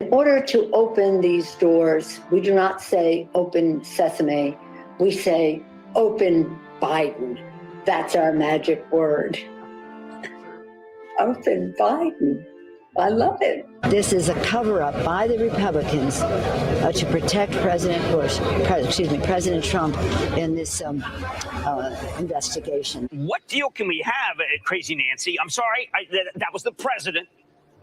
In order to open these doors, we do not say open sesame. We say open Biden. That's our magic word. Open Biden. I love it. This is a cover-up by the Republicans to protect President Trump in this investigation. What deal can we have, Crazy Nancy? I'm sorry, that was the president.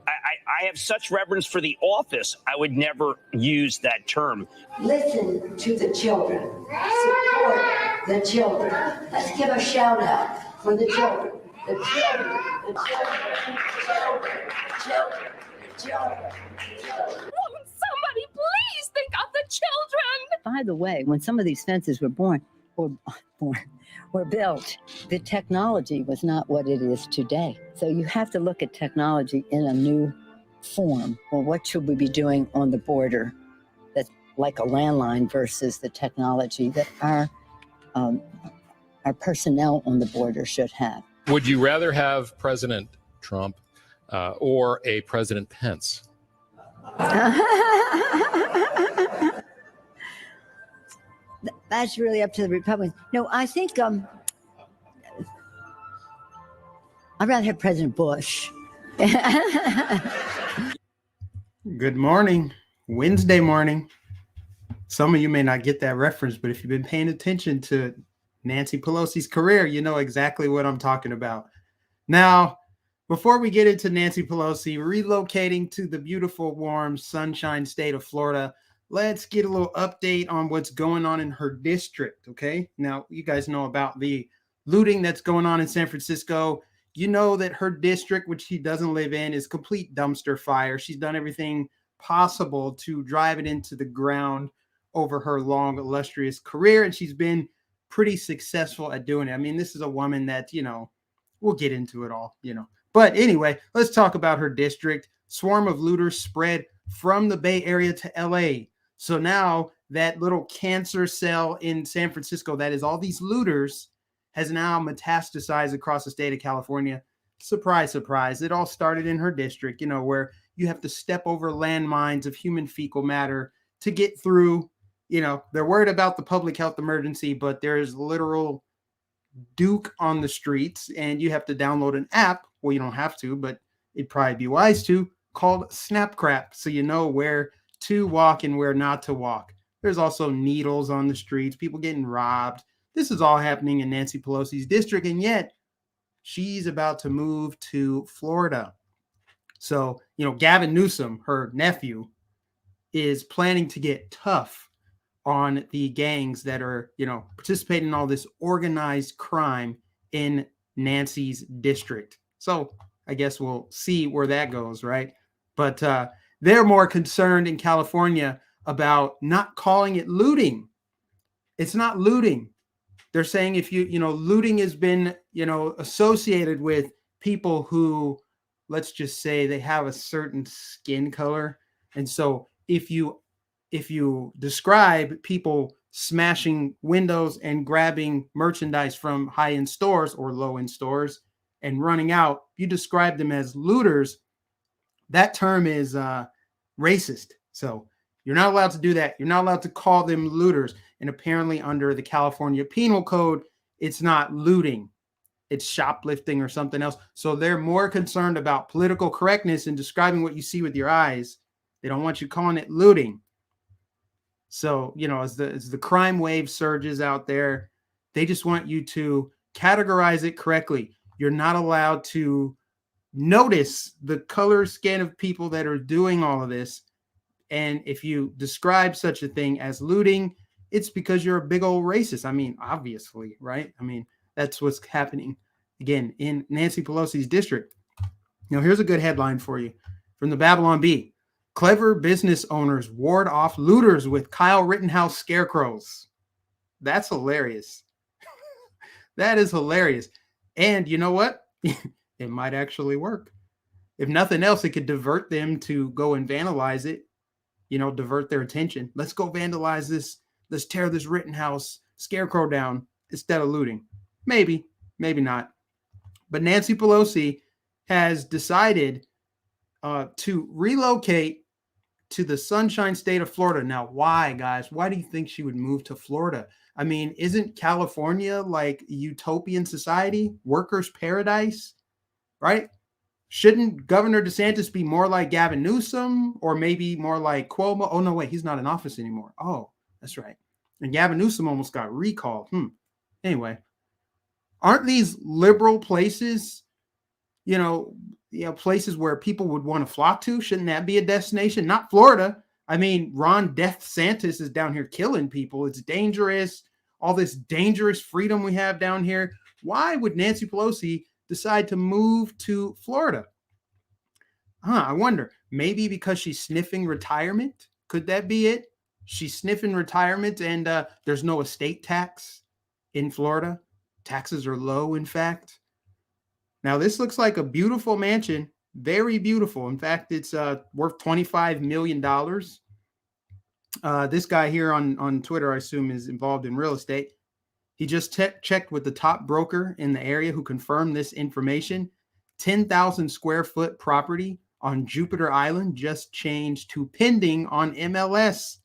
I have such reverence for the office. I would never use that term. Listen to the children. Support the children. Let's give a shout out for the children. The children. The children. Children. Children. Won't somebody please think of the children? By the way, when some of these fences were built, the technology was not what it is today. So you have to look at technology in a new form. Well, what should we be doing on the border that's like a landline versus the technology that our personnel on the border should have? Would you rather have President Trump or a President Pence? That's really up to the Republicans. No, I think I'd rather have President Bush. Good morning. Wednesday morning. Some of you may not get that reference, but if you've been paying attention to Nancy Pelosi's career, you know exactly what I'm talking about. Now, before we get into Nancy Pelosi relocating to the beautiful, warm, sunshine state of Florida, let's get a little update on what's going on in her district, okay? Now, you guys know about the looting that's going on in San Francisco. You know that her district, which she doesn't live in, is complete dumpster fire. She's done everything possible to drive it into the ground over her long, illustrious career, and she's been pretty successful at doing it. I mean, this is a woman that, we'll get into it all, But anyway, let's talk about her district. Swarm of looters spread from the Bay Area to LA. So now that little cancer cell in San Francisco that is all these looters has now metastasized across the state of California. Surprise, surprise. It all started in her district, where you have to step over landmines of human fecal matter to get through. They're worried about the public health emergency, but there's literal Duke on the streets, and you have to download an app. Well, you don't have to, but it'd probably be wise to, called Snapcrap, so you know where to walk and where not to walk. There's also needles on the streets, people getting robbed. This is all happening in Nancy Pelosi's district, and yet she's about to move to Florida. So, Gavin Newsom, her nephew, is planning to get tough on the gangs that are, participating in all this organized crime in Nancy's district. So I guess we'll see where that goes, right? But they're more concerned in California about not calling it looting. It's not looting. They're saying if looting has been, associated with people who, let's just say they have a certain skin color. And so if you describe people smashing windows and grabbing merchandise from high-end stores or low-end stores and running out, you describe them as looters, that term is racist. So you're not allowed to do that. You're not allowed to call them looters. And apparently under the California Penal Code, it's not looting. It's shoplifting or something else. So they're more concerned about political correctness and describing what you see with your eyes. They don't want you calling it looting. So, as the crime wave surges out there, they just want you to categorize it correctly. You're not allowed to notice the color skin of people that are doing all of this. And if you describe such a thing as looting, it's because you're a big old racist. I mean, obviously, right? I mean, that's what's happening, again, in Nancy Pelosi's district. Here's a good headline for you from the Babylon Bee. Clever business owners ward off looters with Kyle Rittenhouse scarecrows. That's hilarious. That is hilarious. And you know what? It might actually work. If nothing else, it could divert them to go and vandalize it, divert their attention. Let's go vandalize this. Let's tear this Rittenhouse scarecrow down instead of looting. Maybe, maybe not. But Nancy Pelosi has decided to relocate to the Sunshine State of Florida. Now, why, guys? Why do you think she would move to Florida? I mean, isn't California like utopian society, workers' paradise, right? Shouldn't Governor DeSantis be more like Gavin Newsom or maybe more like Cuomo? Oh, no, wait, he's not in office anymore. Oh, that's right. And Gavin Newsom almost got recalled. Anyway, aren't these liberal places, places where people would want to flock to? Shouldn't that be a destination? Not Florida. I mean, Ron DeSantis is down here killing people. It's dangerous. All this dangerous freedom we have down here. Why would Nancy Pelosi decide to move to Florida? I wonder. Maybe because she's sniffing retirement? Could that be it? She's sniffing retirement and there's no estate tax in Florida. Taxes are low, in fact. Now, this looks like a beautiful mansion. Very beautiful. In fact, it's worth $25 million. This guy here on Twitter, I assume, is involved in real estate. He just checked with the top broker in the area who confirmed this information. 10,000 square foot property on Jupiter Island just changed to pending on MLS.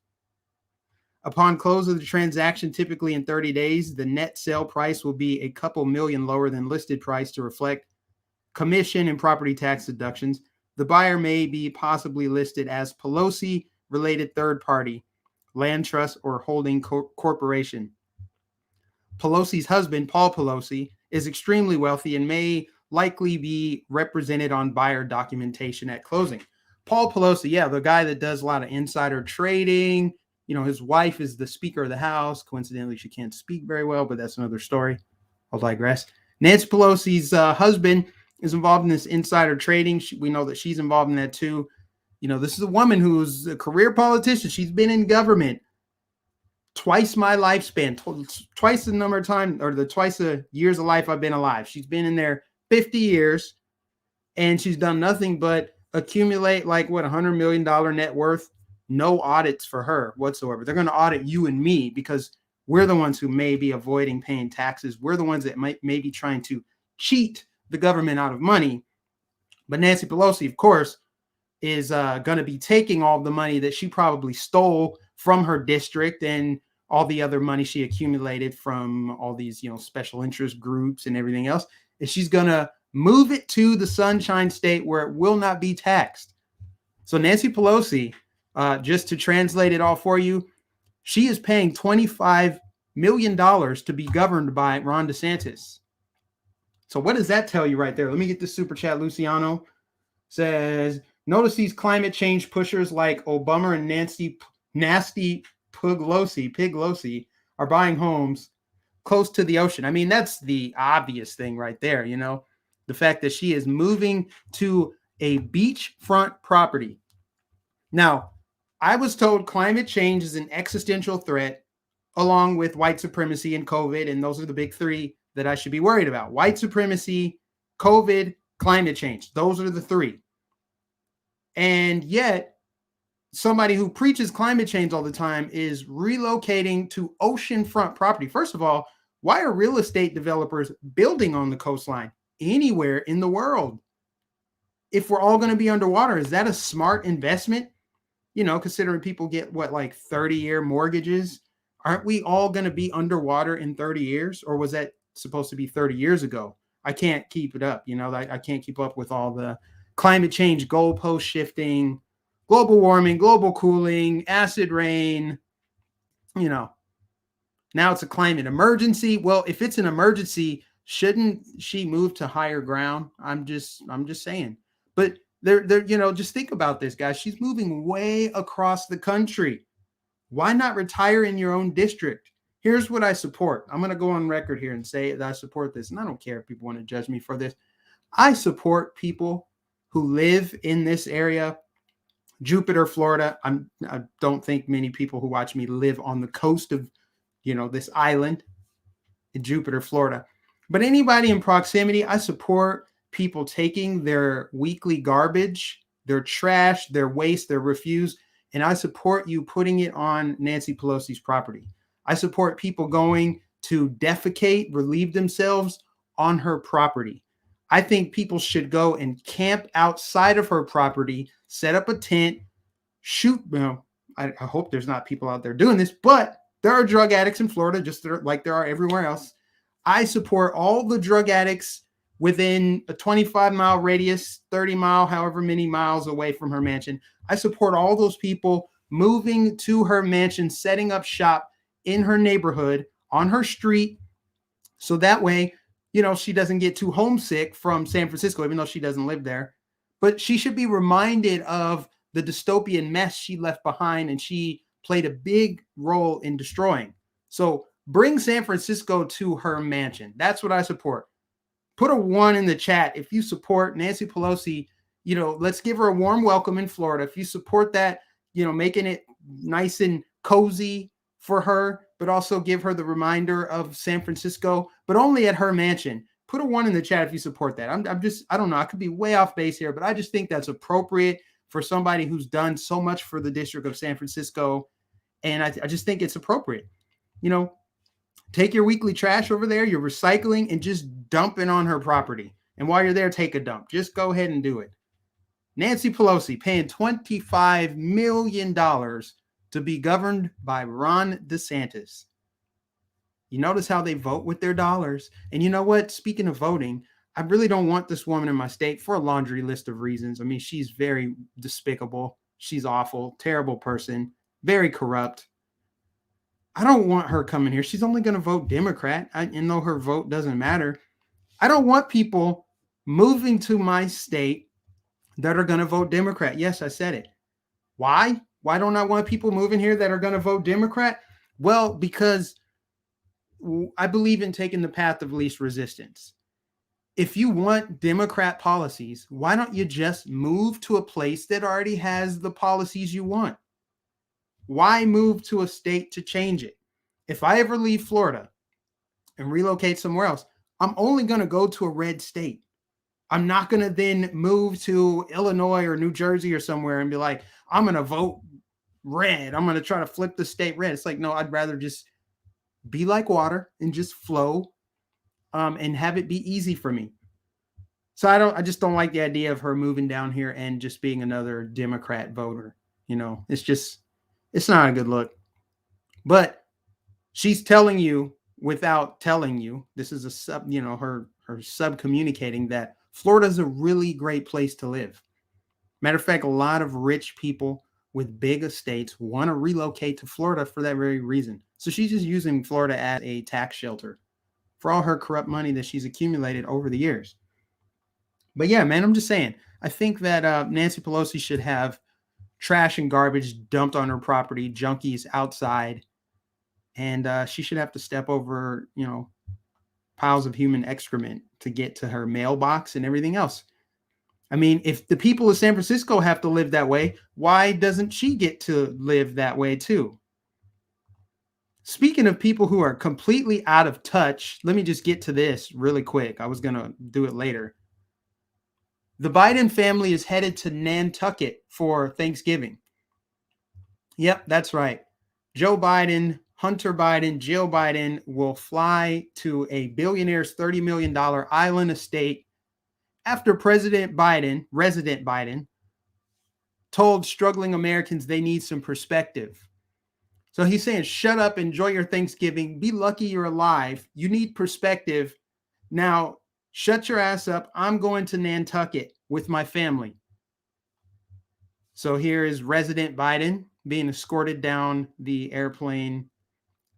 Upon close of the transaction, typically in 30 days, the net sale price will be a couple million lower than listed price to reflect commission and property tax deductions. The buyer may be possibly listed as Pelosi-related third party, land trust, or holding corporation. Pelosi's husband, Paul Pelosi, is extremely wealthy and may likely be represented on buyer documentation at closing. Paul Pelosi, yeah, the guy that does a lot of insider trading. His wife is the Speaker of the House. Coincidentally, she can't speak very well, but that's another story. I'll digress. Nancy Pelosi's husband is involved in this insider trading. We know that she's involved in that too. This is a woman who's a career politician. She's been in government twice my lifespan, twice the number of time, or twice the years of life I've been alive. She's been in there 50 years, and she's done nothing but accumulate $100 million net worth. No audits for her whatsoever. They're going to audit you and me because we're the ones who may be avoiding paying taxes. We're the ones that may be trying to cheat the government out of money. But Nancy Pelosi, of course, is going to be taking all the money that she probably stole from her district and all the other money she accumulated from all these, special interest groups and everything else. And she's going to move it to the Sunshine State where it will not be taxed. So Nancy Pelosi, just to translate it all for you, she is paying $25 million to be governed by Ron DeSantis. So what does that tell you right there? Let me get this super chat. Luciano says, notice these climate change pushers like Obama and Nasty Piglosi are buying homes close to the ocean. I mean, that's the obvious thing right there. The fact that she is moving to a beachfront property. Now, I was told climate change is an existential threat along with white supremacy and COVID. And those are the big three that I should be worried about. White supremacy, COVID, climate change. Those are the three. And yet, somebody who preaches climate change all the time is relocating to oceanfront property. First of all, why are real estate developers building on the coastline anywhere in the world? If we're all going to be underwater, is that a smart investment? Considering people get 30-year mortgages, aren't we all going to be underwater in 30 years? Or was that supposed to be 30 years ago? I can't keep it up. I can't keep up with all the climate change, goalpost shifting, global warming, global cooling, acid rain. Now it's a climate emergency. Well, if it's an emergency, shouldn't she move to higher ground? I'm just saying. But just think about this, guys. She's moving way across the country. Why not retire in your own district? Here's what I support. I'm going to go on record here and say that I support this. And I don't care if people want to judge me for this. I support people who live in this area, Jupiter, Florida. I don't think many people who watch me live on the coast of, this island in Jupiter, Florida. But anybody in proximity, I support people taking their weekly garbage, their trash, their waste, their refuse, and I support you putting it on Nancy Pelosi's property. I support people going to defecate, relieve themselves on her property. I think people should go and camp outside of her property, set up a tent, shoot. I hope there's not people out there doing this, but there are drug addicts in Florida, just like there are everywhere else. I support all the drug addicts within a 25-mile radius, 30-mile, however many miles away from her mansion. I support all those people moving to her mansion, setting up shop in her neighborhood, on her street, so that way, she doesn't get too homesick from San Francisco, even though she doesn't live there. But she should be reminded of the dystopian mess she left behind, and she played a big role in destroying. So bring San Francisco to her mansion. That's what I support. Put a 1 in the chat if you support Nancy Pelosi. Let's give her a warm welcome in Florida. If you support that, making it nice and cozy for her, but also give her the reminder of San Francisco, but only at her mansion. Put a 1 in the chat if you support that. I don't know. I could be way off base here, but I just think that's appropriate for somebody who's done so much for the district of San Francisco. And I just think it's appropriate. Take your weekly trash over there, your recycling, and just dump it on her property. And while you're there, take a dump. Just go ahead and do it. Nancy Pelosi paying $25 million to be governed by Ron DeSantis. You notice how they vote with their dollars. And you know what? Speaking of voting, I really don't want this woman in my state for a laundry list of reasons. I mean, she's very despicable. She's awful, terrible person, very corrupt. I don't want her coming here. She's only going to vote Democrat. And though her vote doesn't matter, I don't want people moving to my state that are going to vote Democrat. Yes, I said it. Why? Why don't I want people moving here that are going to vote Democrat? Well, because I believe in taking the path of least resistance. If you want Democrat policies, why don't you just move to a place that already has the policies you want? Why move to a state to change it? If I ever leave Florida and relocate somewhere else, I'm only going to go to a red state. I'm not going to then move to Illinois or New Jersey or somewhere and be like, I'm going to vote red. I'm going to try to flip the state red. It's like, no, I'd rather just be like water and just flow and have it be easy for me. So I just don't like the idea of her moving down here and just being another Democrat voter. It's not a good look. But she's telling you without telling you, this is her sub-communicating that Florida is a really great place to live. Matter of fact, a lot of rich people with big estates want to relocate to Florida for that very reason. So she's just using Florida as a tax shelter for all her corrupt money that she's accumulated over the years. But yeah, man, I'm just saying, I think that Nancy Pelosi should have trash and garbage dumped on her property, junkies outside, and she should have to step over, piles of human excrement to get to her mailbox and everything else. I mean, if the people of San Francisco have to live that way, why doesn't she get to live that way too? Speaking of people who are completely out of touch, let me just get to this really quick. I was going to do it later. The Biden family is headed to Nantucket for Thanksgiving. Yep, that's right. Joe Biden, Hunter Biden, Jill Biden will fly to a billionaire's $30 million island estate after resident Biden, told struggling Americans they need some perspective. So he's saying, shut up, enjoy your Thanksgiving, be lucky you're alive. You need perspective. Now, shut your ass up. I'm going to Nantucket with my family. So here is resident Biden being escorted down the airplane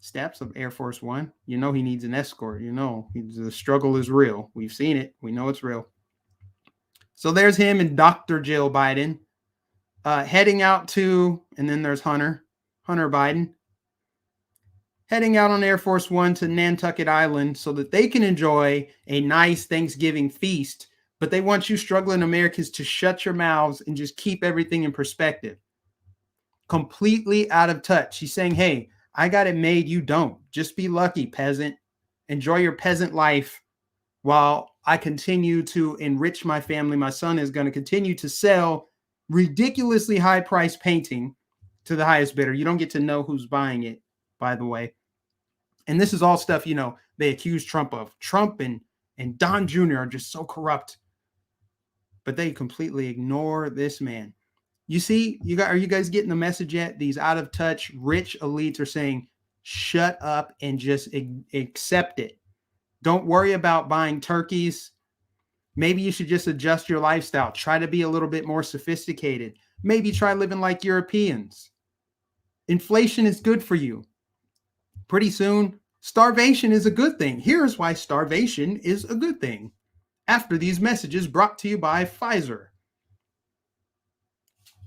steps of Air Force One. You know he needs an escort. The struggle is real. We've seen it. We know it's real. So there's him and Dr. Jill Biden heading out to, and then there's Hunter Biden, heading out on Air Force One to Nantucket Island so that they can enjoy a nice Thanksgiving feast. But they want you struggling Americans to shut your mouths and just keep everything in perspective. Completely out of touch. She's saying, hey, I got it made. You don't. Just be lucky, peasant. Enjoy your peasant life while I continue to enrich my family. My son is going to continue to sell ridiculously high-priced painting to the highest bidder. You don't get to know who's buying it, by the way. And this is all stuff, they accuse Trump of. Trump and Don Jr. are just so corrupt. But they completely ignore this man. You see, are you guys getting the message yet? These out of touch, rich elites are saying, shut up and just accept it. Don't worry about buying turkeys. Maybe you should just adjust your lifestyle. Try to be a little bit more sophisticated. Maybe try living like Europeans. Inflation is good for you. Pretty soon, starvation is a good thing. Here's why starvation is a good thing. After these messages brought to you by Pfizer.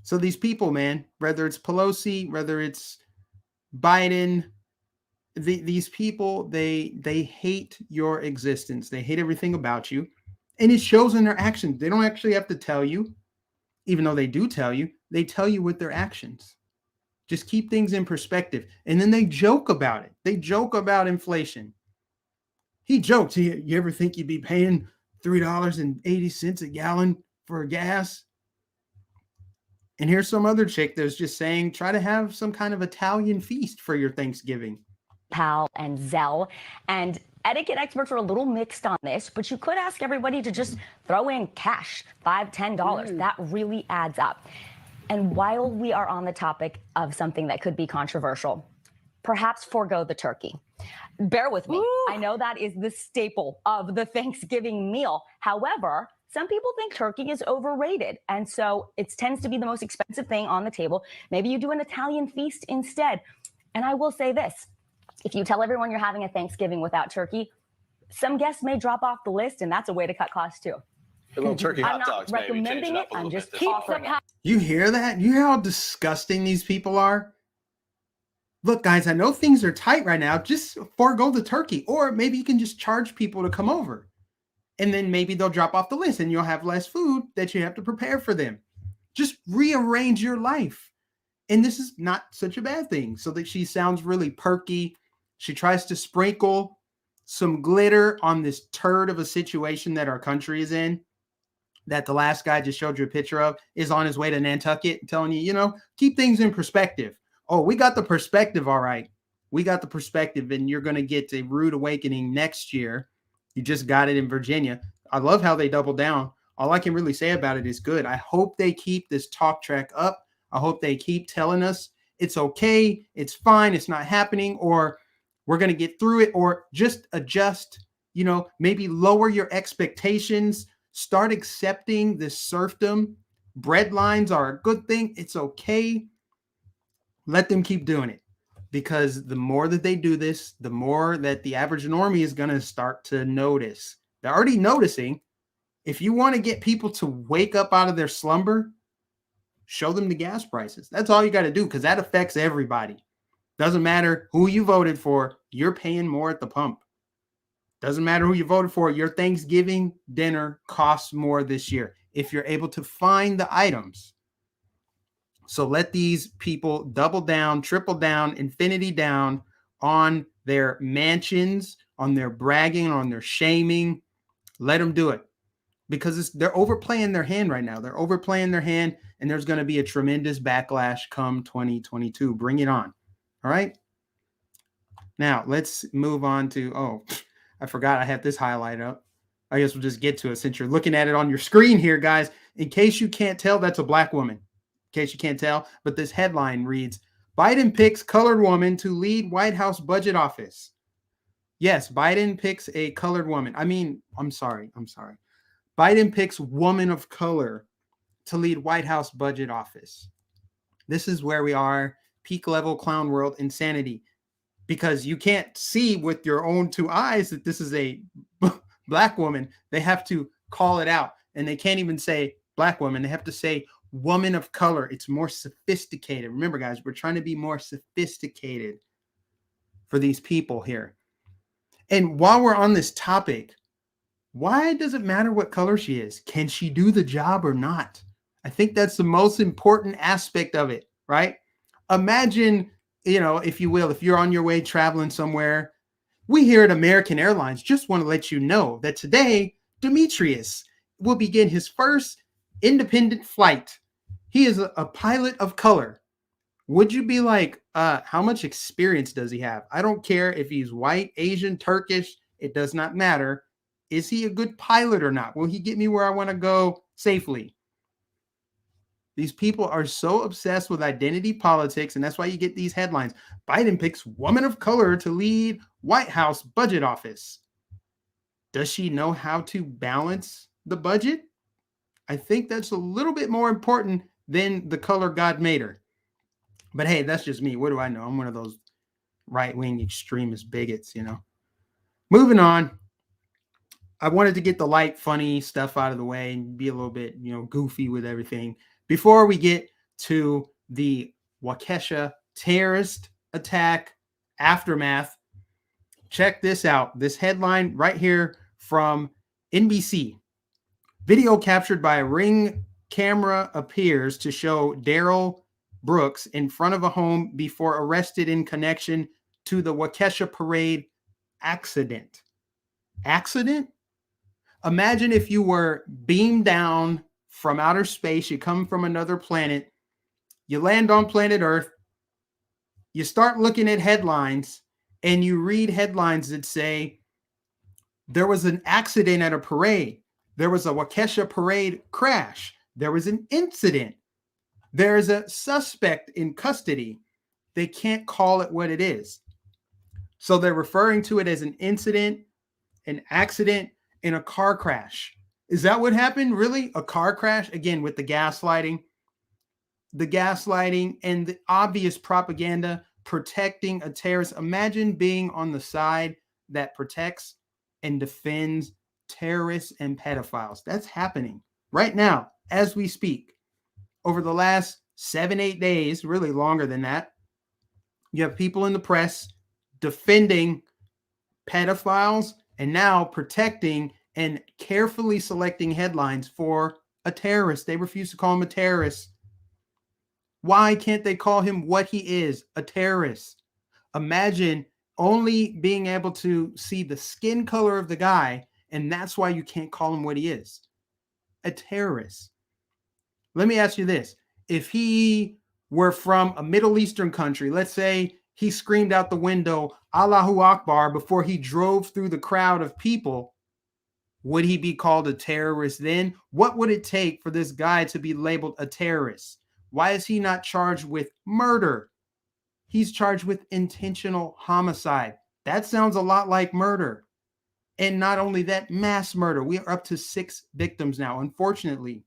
So these people, man, whether it's Pelosi, whether it's Biden, these people, they hate your existence. They hate everything about you. And it shows in their actions. They don't actually have to tell you, even though they do tell you, they tell you with their actions. Just keep things in perspective. And then they joke about it. They joke about inflation. He joked, you ever think you'd be paying $3.80 a gallon for gas? And here's some other chick that's just saying, try to have some kind of Italian feast for your Thanksgiving. PayPal and Zelle. And etiquette experts are a little mixed on this, but you could ask everybody to just throw in cash, $5, $10. That really adds up. And while we are on the topic of something that could be controversial, perhaps forego the turkey. Bear with me. Ooh. I know that is the staple of the Thanksgiving meal. However, some people think turkey is overrated, and so it tends to be the most expensive thing on the table. Maybe you do an Italian feast instead. And I will say this, if you tell everyone you're having a Thanksgiving without turkey, some guests may drop off the list, and that's a way to cut costs too. A little turkey hot dogs, maybe. I'm not recommending it. I'm just offering it. You hear that? You hear how disgusting these people are? Look, guys, I know things are tight right now. Just forego the turkey, or maybe you can just charge people to come over. And then maybe they'll drop off the list and you'll have less food that you have to prepare for them. Just rearrange your life. And this is not such a bad thing. So that she sounds really perky. She tries to sprinkle some glitter on this turd of a situation that our country is in, that the last guy just showed you a picture of, is on his way to Nantucket, telling you, keep things in perspective. Oh, we got the perspective, all right. We got the perspective, and you're going to get a rude awakening next year. You just got it in Virginia. I love how they double down. All I can really say about it is good. I hope they keep this talk track up. I hope they keep telling us it's okay, it's fine, it's not happening, or we're going to get through it, or just adjust, maybe lower your expectations. Start accepting this serfdom. Bread lines are a good thing. It's okay. Let them keep doing it. Because the more that they do this, the more that the average normie is going to start to notice. They're already noticing. If you want to get people to wake up out of their slumber, show them the gas prices. That's all you got to do, because that affects everybody. Doesn't matter who you voted for, you're paying more at the pump. Doesn't matter who you voted for, your Thanksgiving dinner costs more this year if you're able to find the items. So let these people double down, triple down, infinity down on their mansions, on their bragging, on their shaming. Let them do it, because they're overplaying their hand right now. They're overplaying their hand, and there's going to be a tremendous backlash come 2022. Bring it on. All right. Now let's move on to, I forgot I have this highlight up. I guess we'll just get to it since you're looking at it on your screen here, guys. In case you can't tell, that's a black woman. In case you can't tell, but this headline reads, Biden picks colored woman to lead White House budget office. Yes, Biden picks a colored woman. I'm sorry. Biden picks woman of color to lead White House budget office. This is where we are, peak level clown world insanity, because you can't see with your own two eyes that this is a black woman. They have to call it out, and they can't even say black woman. They have to say woman of color. It's more sophisticated. Remember, guys, we're trying to be more sophisticated for these people here. And while we're on this topic, why does it matter what color she is? Can she do the job or not? I think that's the most important aspect of it, right? Imagine, if you will, if you're on your way traveling somewhere, we here at American Airlines just want to let you know that today, Demetrius will begin his first independent flight. He is a pilot of color. Would you be like, how much experience does he have? I don't care if he's white, Asian, Turkish. It does not matter. Is he a good pilot or not? Will he get me where I want to go safely? These people are so obsessed with identity politics, and that's why you get these headlines. Biden picks woman of color to lead White House budget office. Does she know how to balance the budget? I think that's a little bit more important than the color God made her. But hey, that's just me. What do I know? I'm one of those right-wing extremist bigots, you know. Moving on. I wanted to get the light, funny stuff out of the way and be a little bit, you know, goofy with everything before we get to the Waukesha terrorist attack aftermath. Check this out. This headline right here from NBC. Video captured by a Ring camera appears to show Daryl Brooks in front of a home before arrested in connection to the Waukesha parade accident. Accident? Imagine if you were beamed down from outer space, you come from another planet, you land on planet Earth, you start looking at headlines, and you read headlines that say, there was an accident at a parade. There was a Waukesha parade crash. There was an incident. There's a suspect in custody. They can't call it what it is. So they're referring to it as an incident, an accident, and a car crash. Is that what happened? Really? A car crash? Again, with the gaslighting and the obvious propaganda protecting a terrorist. Imagine being on the side that protects and defends terrorists and pedophiles. That's happening right now as we speak. Over the last 7-8 days, really longer than that, you have people in the press defending pedophiles and now protecting and carefully selecting headlines for a terrorist. They refuse to call him a terrorist. Why can't they call him what he is? A terrorist. Imagine only being able to see the skin color of the guy, and that's why you can't call him what he is. A terrorist. Let me ask you this. If he were from a Middle Eastern country, let's say he screamed out the window, Allahu Akbar, before he drove through the crowd of people, would he be called a terrorist then? What would it take for this guy to be labeled a terrorist? Why is he not charged with murder? He's charged with intentional homicide. That sounds a lot like murder. And not only that, mass murder. We are up to 6 victims now. Unfortunately,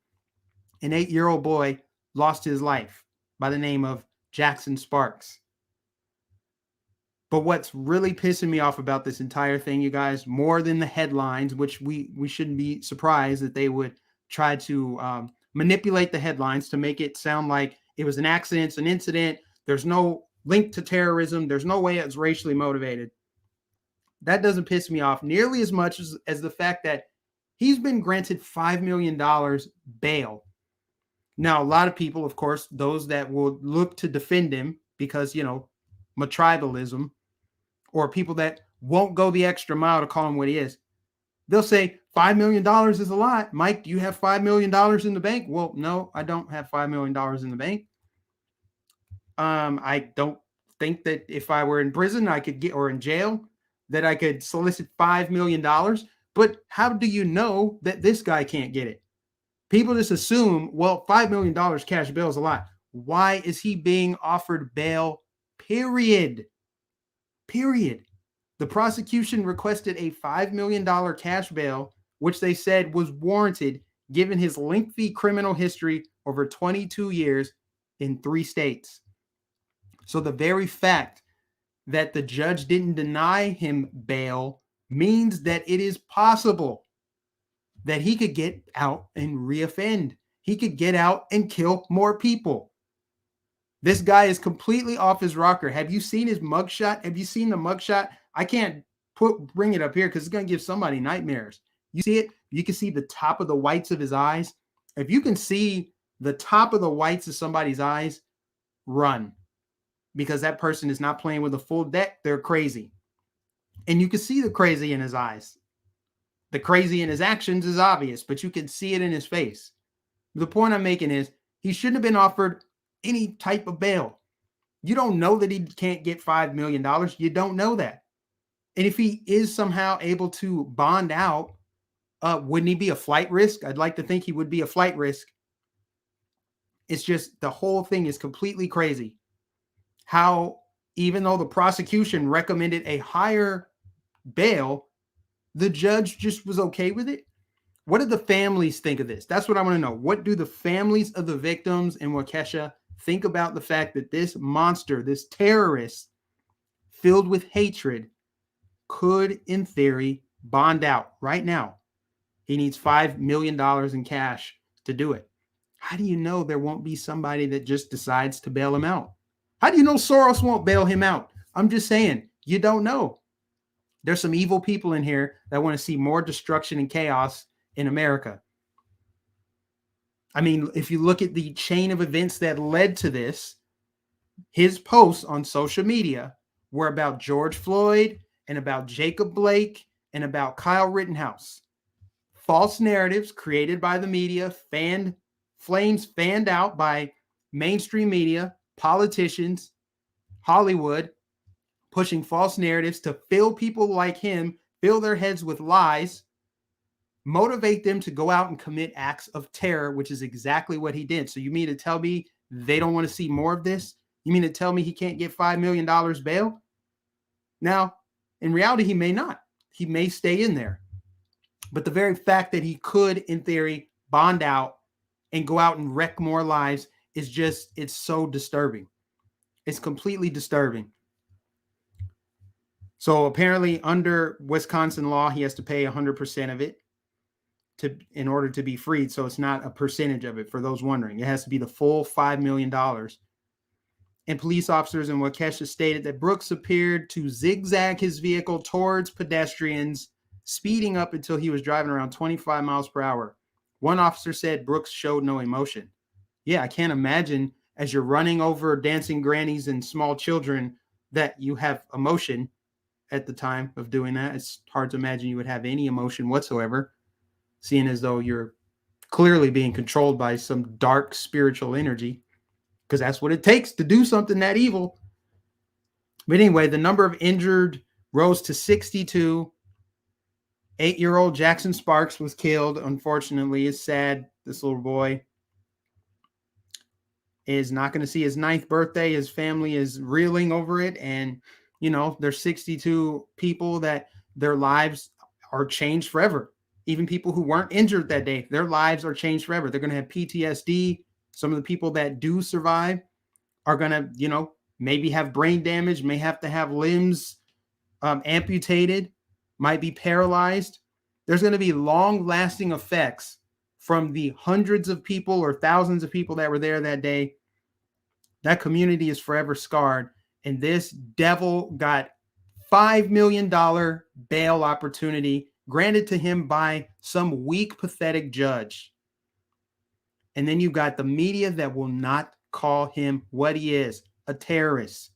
an 8-year-old boy lost his life by the name of Jackson Sparks. But what's really pissing me off about this entire thing, you guys, more than the headlines, which we shouldn't be surprised that they would try to manipulate the headlines to make it sound like it was an accident, it's an incident. There's no link to terrorism. There's no way it's racially motivated. That doesn't piss me off nearly as much as the fact that he's been granted $5 million bail. Now, a lot of people, of course, those that will look to defend him because, you know, tribalism, or people that won't go the extra mile to call him what he is, they'll say $5 million is a lot. Mike, do you have $5 million in the bank? Well, no, I don't have $5 million in the bank. I don't think that if I were in prison, I could get, or in jail, that I could solicit $5 million. But how do you know that this guy can't get it? People just assume, well, $5 million cash bail is a lot. Why is he being offered bail? Period. The prosecution requested a $5 million cash bail, which they said was warranted given his lengthy criminal history over 22 years in 3 states. So the very fact that the judge didn't deny him bail means that it is possible that he could get out and reoffend. He could get out and kill more people. This guy is completely off his rocker. Have you seen his mugshot? Have you seen the mugshot? I can't bring it up here because it's going to give somebody nightmares. You see it? You can see the top of the whites of his eyes. If you can see the top of the whites of somebody's eyes, run. Because that person is not playing with a full deck. They're crazy. And you can see the crazy in his eyes. The crazy in his actions is obvious, but you can see it in his face. The point I'm making is he shouldn't have been offered any type of bail. You don't know that he can't get $5 million. You don't know that. And if he is somehow able to bond out, wouldn't he be a flight risk? I'd like to think he would be a flight risk. It's just the whole thing is completely crazy. How even though the prosecution recommended a higher bail, the judge just was okay with it. What did the families think of this? That's what I want to know. What do the families of the victims in Waukesha think about the fact that this monster, this terrorist filled with hatred, could, in theory, bond out right now? He needs $5 million in cash to do it. How do you know there won't be somebody that just decides to bail him out? How do you know Soros won't bail him out? I'm just saying, you don't know. There's some evil people in here that want to see more destruction and chaos in America. I mean, if you look at the chain of events that led to this, his posts on social media were about George Floyd and about Jacob Blake and about Kyle Rittenhouse. False narratives created by the media, flames fanned out by mainstream media, politicians, Hollywood, pushing false narratives to fill people like him, fill their heads with lies, motivate them to go out and commit acts of terror, which is exactly what he did. So you mean to tell me they don't want to see more of this? You mean to tell me he can't get $5 million bail? Now, in reality, he may not. He may stay in there. But the very fact that he could, in theory, bond out and go out and wreck more lives is just, it's so disturbing. It's completely disturbing. So apparently under Wisconsin law, he has to pay 100% of it in order to be freed. So it's not a percentage of it, for those wondering. It has to be the full $5 million. And police officers in Waukesha stated that Brooks appeared to zigzag his vehicle towards pedestrians, speeding up until he was driving around 25 miles per hour. One officer said Brooks showed no emotion. Yeah, I can't imagine as you're running over dancing grannies and small children that you have emotion at the time of doing that. It's hard to imagine you would have any emotion whatsoever, seeing as though you're clearly being controlled by some dark spiritual energy, because that's what it takes to do something that evil. But anyway, the number of injured rose to 62. 8-year-old Jackson Sparks was killed. Unfortunately, it's sad. This little boy is not going to see his 9th birthday. His family is reeling over it. And, you know, there's 62 people that their lives are changed forever. Even people who weren't injured that day, their lives are changed forever. They're going to have PTSD. Some of the people that do survive are going to, you know, maybe have brain damage, may have to have limbs amputated, might be paralyzed. There's going to be long-lasting effects from the hundreds of people or thousands of people that were there that day. That community is forever scarred. And this devil got $5 million bail opportunity granted to him by some weak, pathetic judge. And then you got the media that will not call him what he is, a terrorist.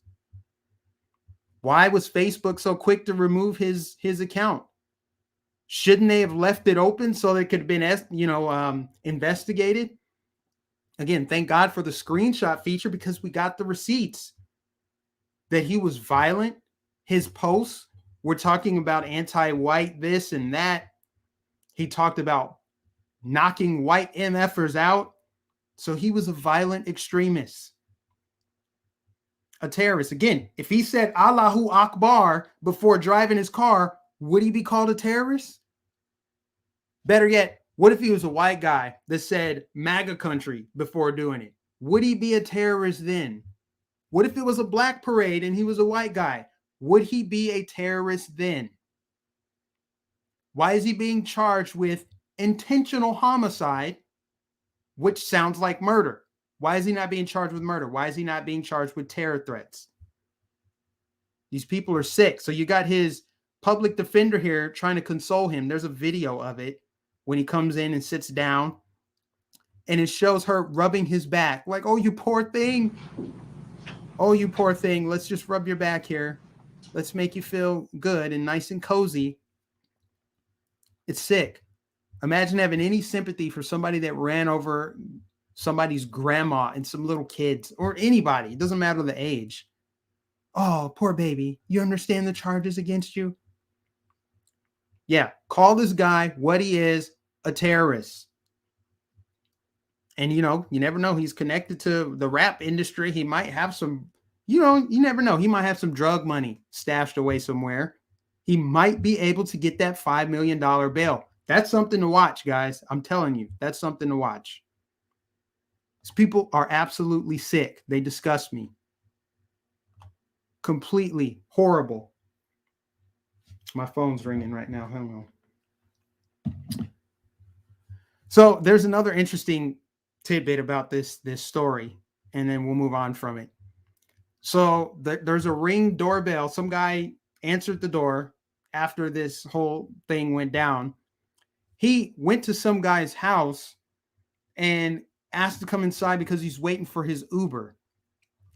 Why was Facebook so quick to remove his account? Shouldn't they have left it open so it could have been, investigated? Again, thank God for the screenshot feature, because we got the receipts that he was violent. His posts were talking about anti-white this and that. He talked about knocking white MFers out. So he was a violent extremist, a terrorist. Again, if he said Allahu Akbar before driving his car, would he be called a terrorist? Better yet, what if he was a white guy that said MAGA country before doing it? Would he be a terrorist then? What if it was a black parade and he was a white guy? Would he be a terrorist then? Why is he being charged with intentional homicide, which sounds like murder? Why is he not being charged with murder? Why is he not being charged with terror threats? These people are sick. So you got his public defender here trying to console him. There's a video of it when he comes in and sits down, and it shows her rubbing his back like, oh, you poor thing. Oh, you poor thing. Let's just rub your back here. Let's make you feel good and nice and cozy. It's sick. Imagine having any sympathy for somebody that ran over somebody's grandma and some little kids, or anybody. It doesn't matter the age. Oh, poor baby. You understand the charges against you? Yeah, call this guy what he is, a terrorist. And, you never know. He's connected to the rap industry. He might have some, you never know. He might have some drug money stashed away somewhere. He might be able to get that $5 million bail. That's something to watch, guys. I'm telling you, that's something to watch. These people are absolutely sick. They disgust me. Completely horrible. My phone's ringing right now. Hang on. So there's another interesting tidbit about this story, and then we'll move on from it. So there's a Ring doorbell. Some guy answered the door after this whole thing went down. He went to some guy's house and asked to come inside because he's waiting for his Uber.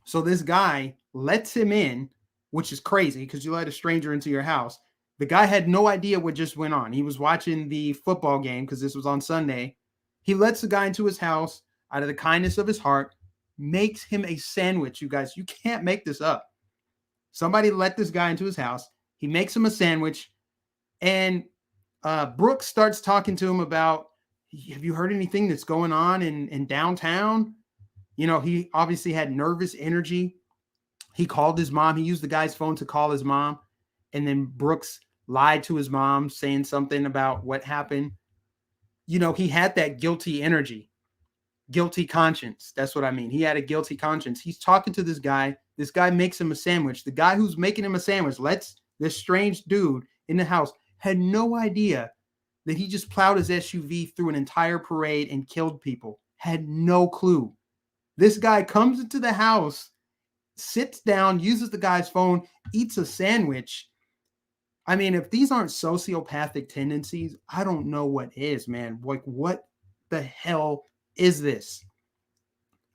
So this guy lets him in, which is crazy because you let a stranger into your house. The guy had no idea what just went on. He was watching the football game because this was on Sunday. He lets the guy into his house out of the kindness of his heart, makes him a sandwich. You guys, you can't make this up. Somebody let this guy into his house. He makes him a sandwich, and Brooks starts talking to him about, have you heard anything that's going on in downtown? He obviously had nervous energy. He called his mom. He used the guy's phone to call his mom. And then Brooks lied to his mom, saying something about what happened. He had that guilty energy, guilty conscience. That's what I mean. He had a guilty conscience. He's talking to this guy. This guy makes him a sandwich. The guy who's making him a sandwich lets this strange dude in the house, had no idea that he just plowed his SUV through an entire parade and killed people. Had no clue. This guy comes into the house, sits down, uses the guy's phone, eats a sandwich. I mean, if these aren't sociopathic tendencies, I don't know what is, man. Like, what the hell is this?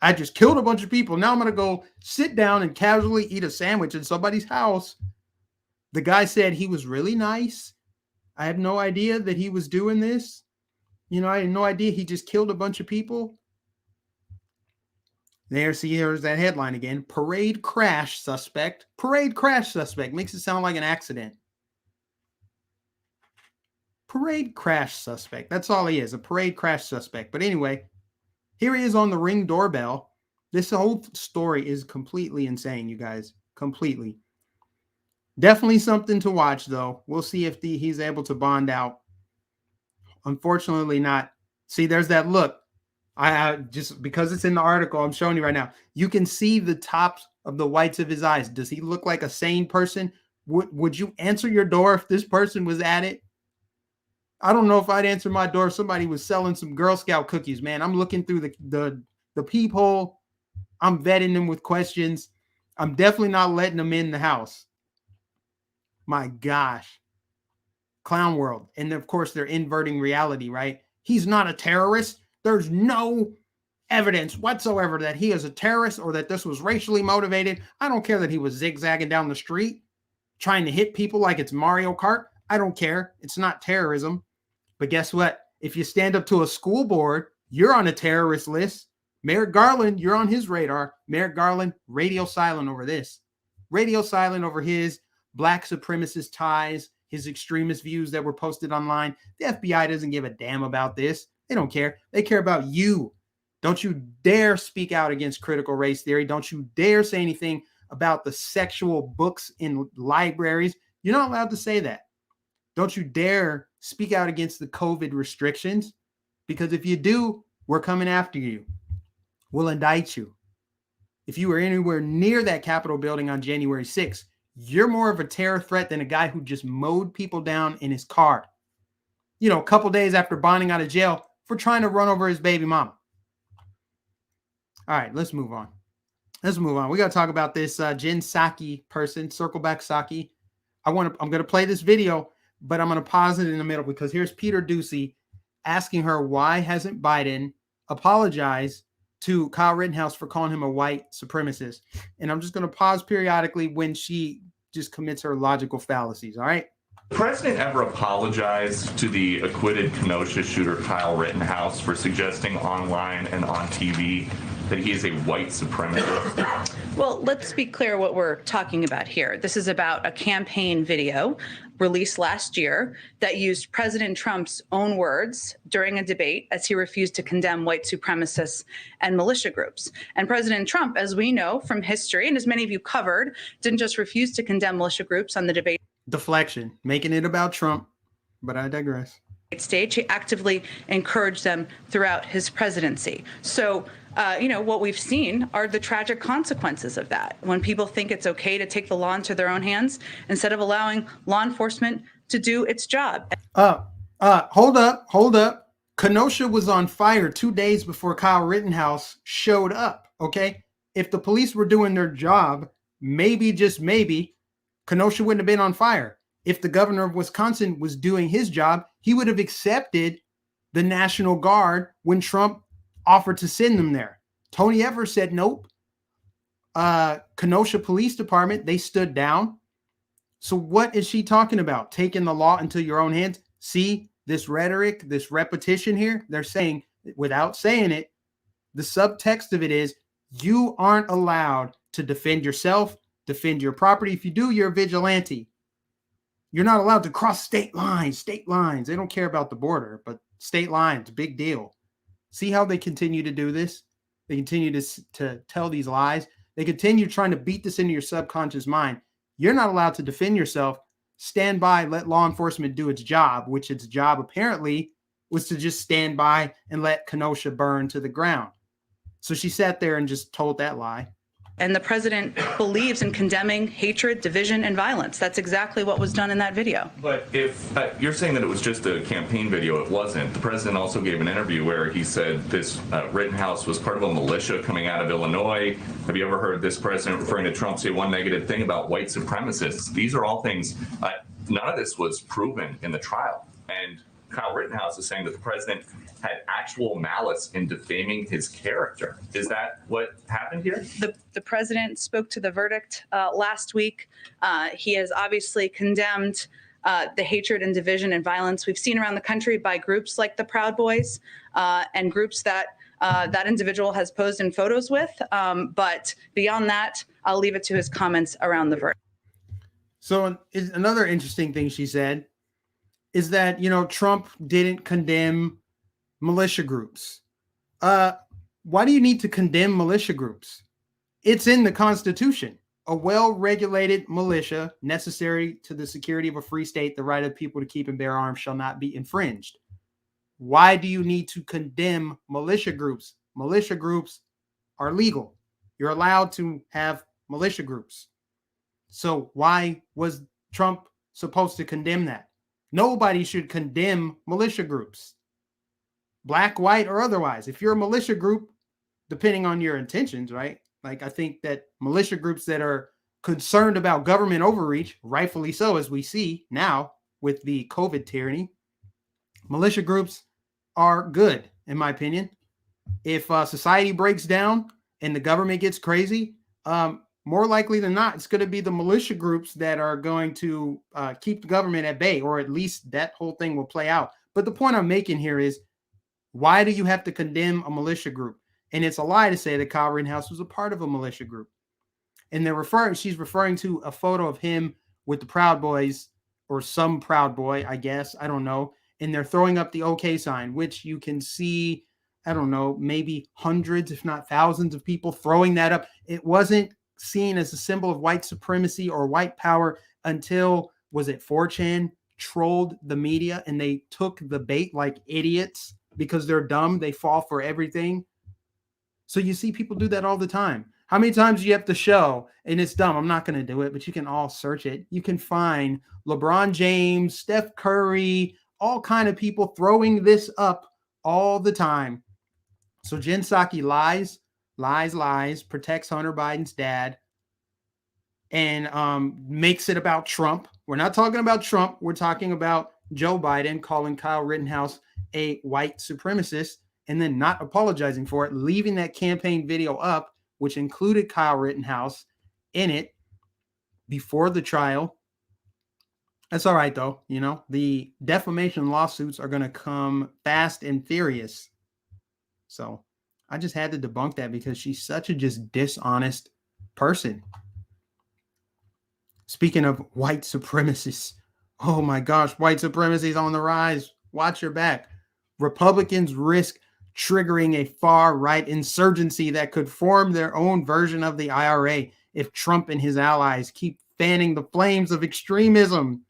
I just killed a bunch of people. Now I'm going to go sit down and casually eat a sandwich in somebody's house. The guy said he was really nice. I had no idea that he was doing this. I had no idea he just killed a bunch of people. There's that headline again. Parade crash suspect. Parade crash suspect. Makes it sound like an accident. Parade crash suspect. That's all he is, a parade crash suspect. But anyway, here he is on the Ring doorbell. This whole story is completely insane, you guys. Completely. Definitely something to watch, though. We'll see if he's able to bond out. Unfortunately not. See, there's that look. I just, because it's in the article I'm showing you right now, you can see the tops of the whites of his eyes. Does he look like a sane person? Would you answer your door if this person was at it? I don't know if I'd answer my door if somebody was selling some Girl Scout cookies, man. I'm looking through the peephole. I'm vetting them with questions. I'm definitely not letting them in the house. My gosh. Clown world. And of course, they're inverting reality, right? He's not a terrorist. There's no evidence whatsoever that he is a terrorist or that this was racially motivated. I don't care that he was zigzagging down the street trying to hit people like it's Mario Kart. I don't care. It's not terrorism. But guess what? If you stand up to a school board, you're on a terrorist list. Merrick Garland, you're on his radar. Merrick Garland, radio silent over this. Radio silent over his black supremacist ties, his extremist views that were posted online. The FBI doesn't give a damn about this. They don't care. They care about you. Don't you dare speak out against critical race theory. Don't you dare say anything about the sexual books in libraries. You're not allowed to say that. Don't you dare speak out against the COVID restrictions, because if you do, we're coming after you. We'll indict you. If you were anywhere near that Capitol building on January 6th, you're more of a terror threat than a guy who just mowed people down in his car, a couple days after bonding out of jail for trying to run over his baby mama. All right, let's move on. We got to talk about this Jen Psaki person, Circleback Psaki. I'm going to play this video, but I'm going to pause it in the middle because here's Peter Doocy asking her, why hasn't Biden apologized to Kyle Rittenhouse for calling him a white supremacist? And I'm just going to pause periodically when she just commits her logical fallacies. All right. The president ever apologized to the acquitted Kenosha shooter Kyle Rittenhouse for suggesting online and on TV that he is a white supremacist? Well, let's be clear what we're talking about here. This is about a campaign video released last year that used President Trump's own words during a debate as he refused to condemn white supremacists and militia groups. And President Trump, as we know from history, and as many of you covered, didn't just refuse to condemn militia groups on the debate Deflection, making it about Trump, but I digress. Stage, he actively encouraged them throughout his presidency. So, what we've seen are the tragic consequences of that. When people think it's okay to take the law into their own hands instead of allowing law enforcement to do its job. Hold up. Kenosha was on fire 2 days before Kyle Rittenhouse showed up. Okay. If the police were doing their job, maybe, just maybe, Kenosha wouldn't have been on fire. If the governor of Wisconsin was doing his job, he would have accepted the National Guard when Trump offered to send them there. Tony Evers said nope. Kenosha Police Department, they stood down. So what is she talking about? Taking the law into your own hands? See this rhetoric, this repetition here? They're saying, without saying it, the subtext of it is you aren't allowed to defend yourself, defend your property. If you do, you're a vigilante. You're not allowed to cross state lines. They don't care about the border, but state lines, big deal. See how they continue to do this? They continue to tell these lies. They continue trying to beat this into your subconscious mind. You're not allowed to defend yourself. Stand by, let law enforcement do its job, which its job apparently was to just stand by and let Kenosha burn to the ground. So she sat there and just told that lie. And the president believes in condemning hatred, division, and violence. That's exactly what was done in that video. But if you're saying that it was just a campaign video, it wasn't. The president also gave an interview where he said this Rittenhouse was part of a militia coming out of Illinois. Have you ever heard this president referring to Trump say one negative thing about white supremacists? These are all things, none of this was proven in the trial. And Kyle Rittenhouse is saying that the president had actual malice in defaming his character. Is that what happened here? The president spoke to the verdict last week. He has obviously condemned the hatred and division and violence we've seen around the country by groups like the Proud Boys and groups that that individual has posed in photos with. But beyond that, I'll leave it to his comments around the verdict. So another interesting thing she said is that, Trump didn't condemn militia groups. Why do you need to condemn militia groups? It's in the Constitution. A well-regulated militia necessary to the security of a free state, the right of people to keep and bear arms shall not be infringed. Why do you need to condemn militia groups? Militia groups are legal. You're allowed to have militia groups. So why was Trump supposed to condemn that? Nobody should condemn militia groups, black, white, or otherwise. If you're a militia group, depending on your intentions, right? Like, I think that militia groups that are concerned about government overreach, rightfully so, as we see now with the COVID tyranny, militia groups are good, in my opinion. If society breaks down and the government gets crazy, more likely than not, it's going to be the militia groups that are going to keep the government at bay, or at least that whole thing will play out. But the point I'm making here is, why do you have to condemn a militia group? And it's a lie to say that Kyle Rittenhouse was a part of a militia group. And she's referring to a photo of him with the Proud Boys, or some Proud Boy, I guess. I don't know. And they're throwing up the OK sign, which you can see, I don't know, maybe hundreds, if not thousands of people throwing that up. It wasn't seen as a symbol of white supremacy or white power until, was it 4chan trolled the media and they took the bait like idiots because they're dumb. They fall for everything. So you see people do that all the time. How many times do you have to show, and it's dumb, I'm not going to do it, but you can all search it. You can find LeBron James, Steph Curry, all kind of people throwing this up all the time. So Jen Psaki lies, protects Hunter Biden's dad, and makes it about Trump. We're not talking about Trump. We're talking about Joe Biden calling Kyle Rittenhouse a white supremacist and then not apologizing for it, leaving that campaign video up, which included Kyle Rittenhouse in it before the trial. That's all right, though. The defamation lawsuits are going to come fast and furious. So I just had to debunk that because she's such a just dishonest person. Speaking of white supremacists, Oh my gosh, white supremacy is on the rise. Watch your back. Republicans risk triggering a far-right insurgency that could form their own version of the IRA if Trump and his allies keep fanning the flames of extremism,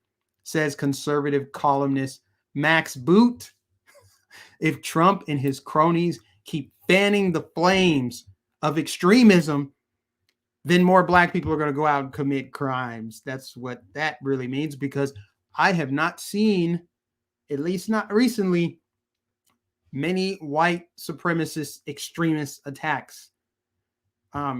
says conservative columnist Max Boot. If Trump and his cronies keep fanning the flames of extremism, then more black people are going to go out and commit crimes. That's what that really means, because I have not seen, at least not recently, many white supremacist extremist attacks.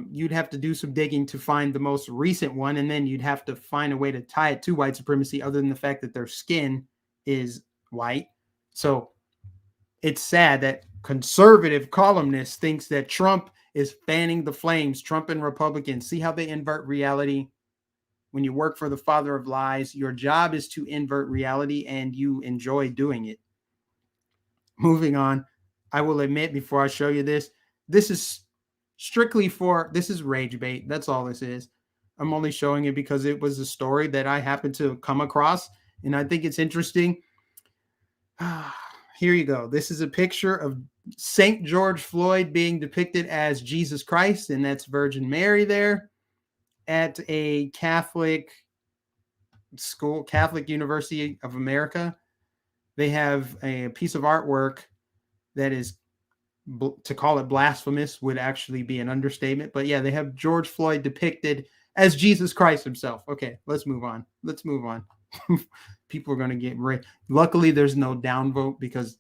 You'd have to do some digging to find the most recent one, and then you'd have to find a way to tie it to white supremacy other than the fact that their skin is white. So it's sad that conservative columnist thinks that Trump is fanning the flames. Trump and Republicans, see how they invert reality? When you work for the father of lies, your job is to invert reality, and you enjoy doing it. Moving on, I will admit before I show you this is strictly this is rage bait. That's all this is. I'm only showing it because it was a story that I happened to come across, and I think it's interesting. Here you go. This is a picture of St. George Floyd being depicted as Jesus Christ, and that's Virgin Mary there at a Catholic school, Catholic University of America. They have a piece of artwork that is, to call it blasphemous would actually be an understatement. But yeah, they have George Floyd depicted as Jesus Christ himself. Okay, let's move on. People are going to get ready. Luckily, there's no downvote, because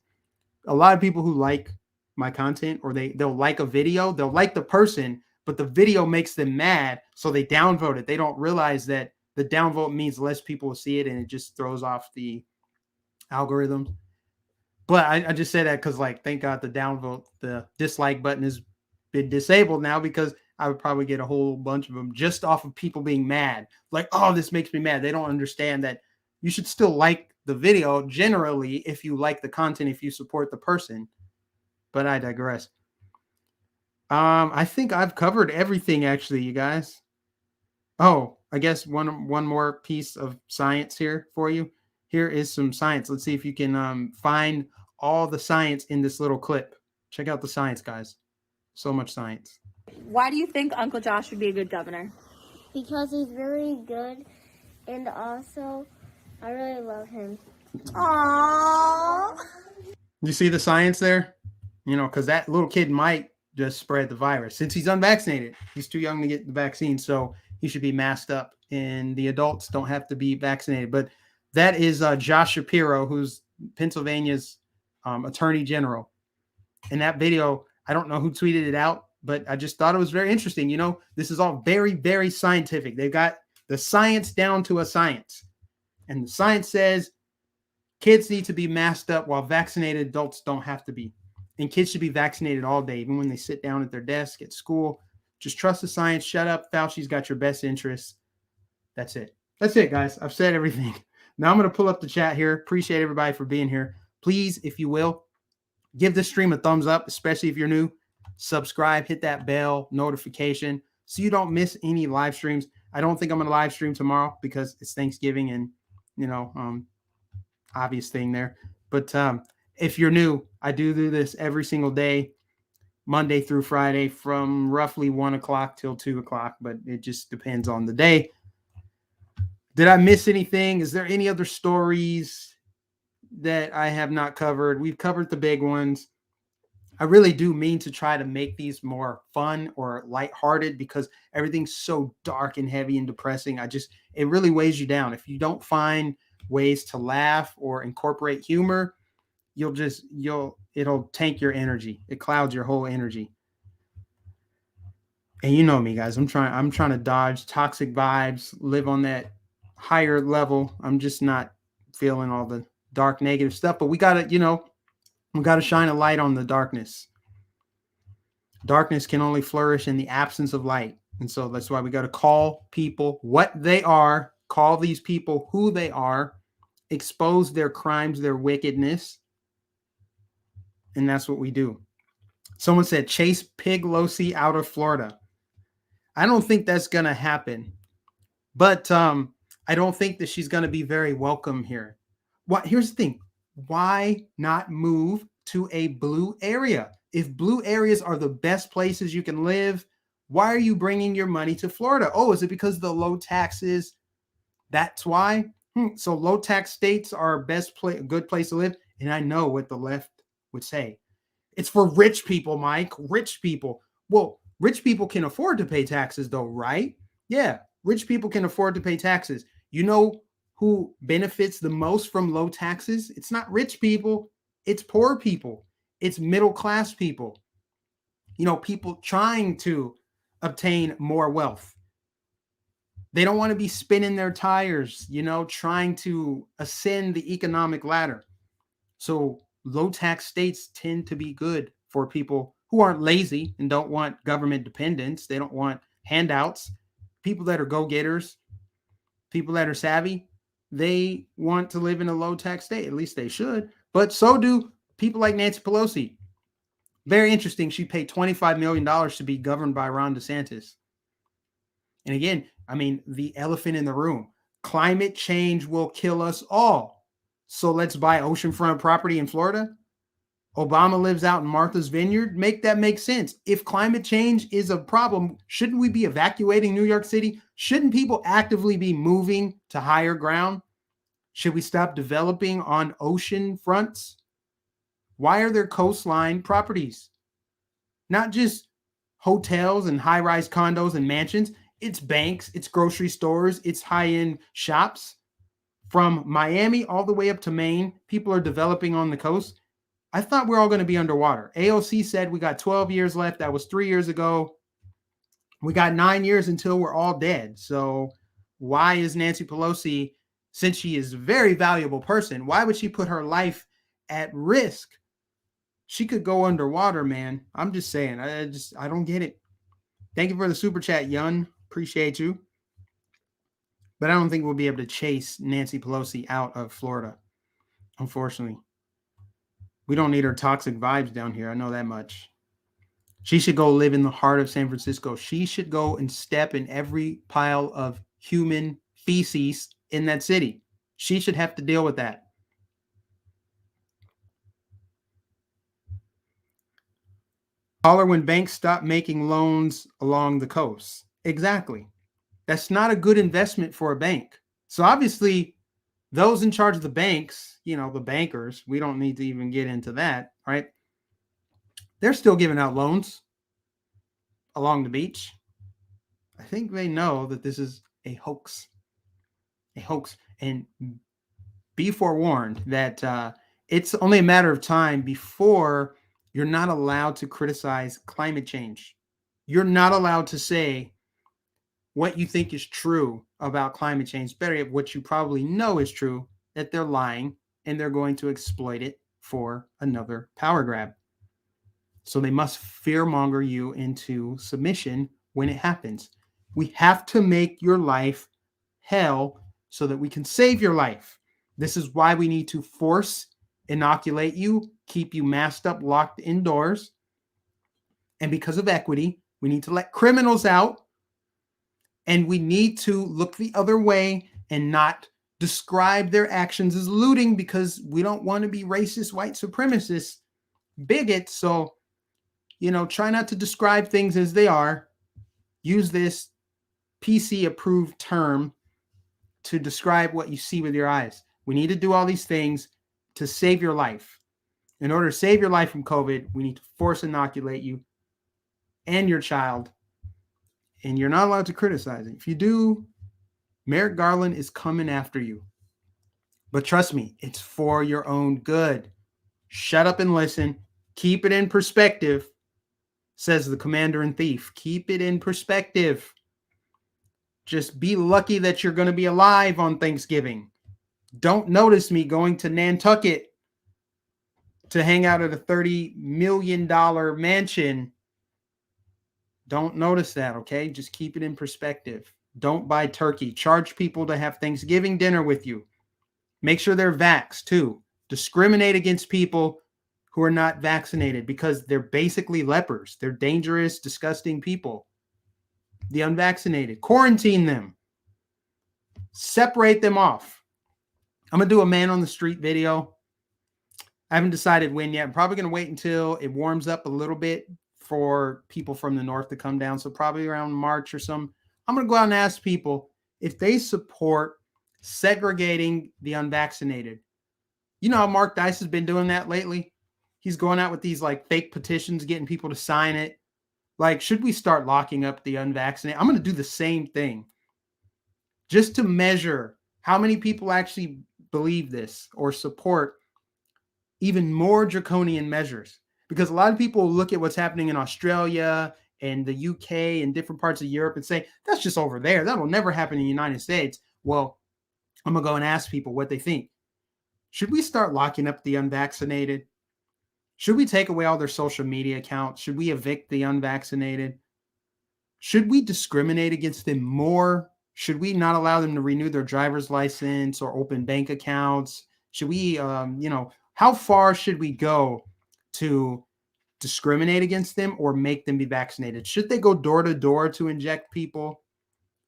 a lot of people who like my content, or they'll like a video, they'll like the person, but the video makes them mad, so they downvote it. They don't realize that the downvote means less people will see it, and it just throws off the algorithm. But I just say that because, like, thank God the dislike button has been disabled now, because I would probably get a whole bunch of them just off of people being mad. Like, oh, this makes me mad. They don't understand that you should still like the video generally if you like the content, if you support the person. But I digress. I think I've covered everything, actually, you guys. Oh, I guess one more piece of science here for you. Here is some science. Let's see if you can find all the science in this little clip. Check out the science, guys. So much science. Why do you think Uncle Josh would be a good governor? Because he's very good, and also I really love him. Aww. You see the science there? You know, because that little kid might just spread the virus. Since he's unvaccinated, he's too young to get the vaccine, so he should be masked up, and the adults don't have to be vaccinated. But that is Josh Shapiro, who's Pennsylvania's attorney general. In that video, I don't know who tweeted it out, but I just thought it was very interesting. You know, this is all very, very scientific. They've got the science down to a science. And the science says kids need to be masked up while vaccinated adults don't have to be. And kids should be vaccinated all day, even when they sit down at their desk at school. Just trust the science. Shut up. Fauci's got your best interests. That's it. That's it, guys. I've said everything. Now I'm going to pull up the chat here. Appreciate everybody for being here. Please, if you will, give this stream a thumbs up, especially if you're new. Subscribe, hit that bell notification so you don't miss any live streams. I don't think I'm going to live stream tomorrow because it's Thanksgiving and, you know, obvious thing there. But if you're new, I do this every single day, Monday through Friday, from roughly 1 o'clock till 2 o'clock, but it just depends on the day. Did I miss anything? Is there any other stories that I have not covered? We've covered the big ones. I really do mean to try to make these more fun or lighthearted, because everything's so dark and heavy and depressing. It really weighs you down. If you don't find ways to laugh or incorporate humor, it'll tank your energy. It clouds your whole energy. And you know me, guys, I'm trying to dodge toxic vibes, live on that higher level. I'm just not feeling all the dark, negative stuff, but we gotta shine a light on the darkness. Darkness can only flourish in the absence of light. And so that's why we got to call people what they are, call these people who they are, expose their crimes, their wickedness. And that's what we do. Someone said, chase Pelosi out of Florida. I don't think that's going to happen. But I don't think that she's going to be very welcome here. Here's the thing. Why not move to a blue area? If blue areas are the best places you can live, why are you bringing your money to Florida? Oh, is it because of the low taxes? That's why? So low tax states are a good place to live. And I know what the left would say. It's for rich people, Mike. Rich people. Well, rich people can afford to pay taxes though, right? Yeah, rich people can afford to pay taxes. You know who benefits the most from low taxes? It's not rich people. It's poor people. It's middle class people. You know, people trying to obtain more wealth. They don't want to be spinning their tires, you know, trying to ascend the economic ladder. So low tax states tend to be good for people who aren't lazy and don't want government dependence. They don't want handouts. People that are go-getters, people that are savvy, they want to live in a low tax state. At least they should. But so do people like Nancy Pelosi. Very interesting. She paid $25 million to be governed by Ron DeSantis. And again, I mean, the elephant in the room. Climate change will kill us all. So let's buy oceanfront property in Florida. Obama lives out in Martha's Vineyard. Make that make sense. If climate change is a problem, shouldn't we be evacuating New York City? Shouldn't people actively be moving to higher ground? Should we stop developing on ocean fronts? Why are there coastline properties? Not just hotels and high-rise condos and mansions. It's banks, it's grocery stores, it's high-end shops. From Miami all the way up to Maine, people are developing on the coast. I thought we're all going to be underwater. AOC said we got 12 years left. That was 3 years ago. We got 9 years until we're all dead. So why is Nancy Pelosi, since she is a very valuable person, why would she put her life at risk? She could go underwater, man. I'm just saying. I don't get it. Thank you for the super chat, Yun. Appreciate you. But I don't think we'll be able to chase Nancy Pelosi out of Florida, unfortunately. We don't need her toxic vibes down here. I know that much. She should go live in the heart of San Francisco. She should go and step in every pile of human feces in that city. She should have to deal with that. Holler when banks stop making loans along the coast. Exactly. That's not a good investment for a bank. So obviously, those in charge of the banks, you know, the bankers, we don't need to even get into that, right? They're still giving out loans along the beach. I think they know that this is a hoax. A hoax. And be forewarned that it's only a matter of time before you're not allowed to criticize climate change. You're not allowed to say what you think is true about climate change. Better yet, what you probably know is true, that they're lying and they're going to exploit it for another power grab. So they must fearmonger you into submission when it happens. We have to make your life hell so that we can save your life. This is why we need to force inoculate you, keep you masked up, locked indoors. And because of equity, we need to let criminals out. And we need to look the other way and not describe their actions as looting, because we don't want to be racist, white supremacists, bigots. So, you know, try not to describe things as they are. Use this PC approved term to describe what you see with your eyes. We need to do all these things to save your life. In order to save your life from COVID, we need to force inoculate you and your child. And you're not allowed to criticize it. If you do, Merrick Garland is coming after you. But trust me, it's for your own good. Shut up and listen. Keep it in perspective, says the commander in thief. Keep it in perspective. Just be lucky that you're going to be alive on Thanksgiving. Don't notice me going to Nantucket to hang out at a $30 million mansion. Don't notice that, okay? Just keep it in perspective. Don't buy turkey. Charge people to have Thanksgiving dinner with you. Make sure they're vaxxed too. Discriminate against people who are not vaccinated because they're basically lepers. They're dangerous, disgusting people. The unvaccinated. Quarantine them. Separate them off. I'm going to do a man on the street video. I haven't decided when yet. I'm probably going to wait until it warms up a little bit for people from the north to come down. So probably around March or some. I'm going to go out and ask people if they support segregating the unvaccinated. You know how Mark Dice has been doing that lately? He's going out with these like fake petitions, getting people to sign it. Like, should we start locking up the unvaccinated? I'm going to do the same thing just to measure how many people actually believe this or support even more draconian measures. Because a lot of people look at what's happening in Australia and the UK and different parts of Europe and say, that's just over there. That will never happen in the United States. Well, I'm going to go and ask people what they think. Should we start locking up the unvaccinated? Should we take away all their social media accounts? Should we evict the unvaccinated? Should we discriminate against them more? Should we not allow them to renew their driver's license or open bank accounts? Should we, how far should we go to discriminate against them or make them be vaccinated? Should they go door to door to inject people?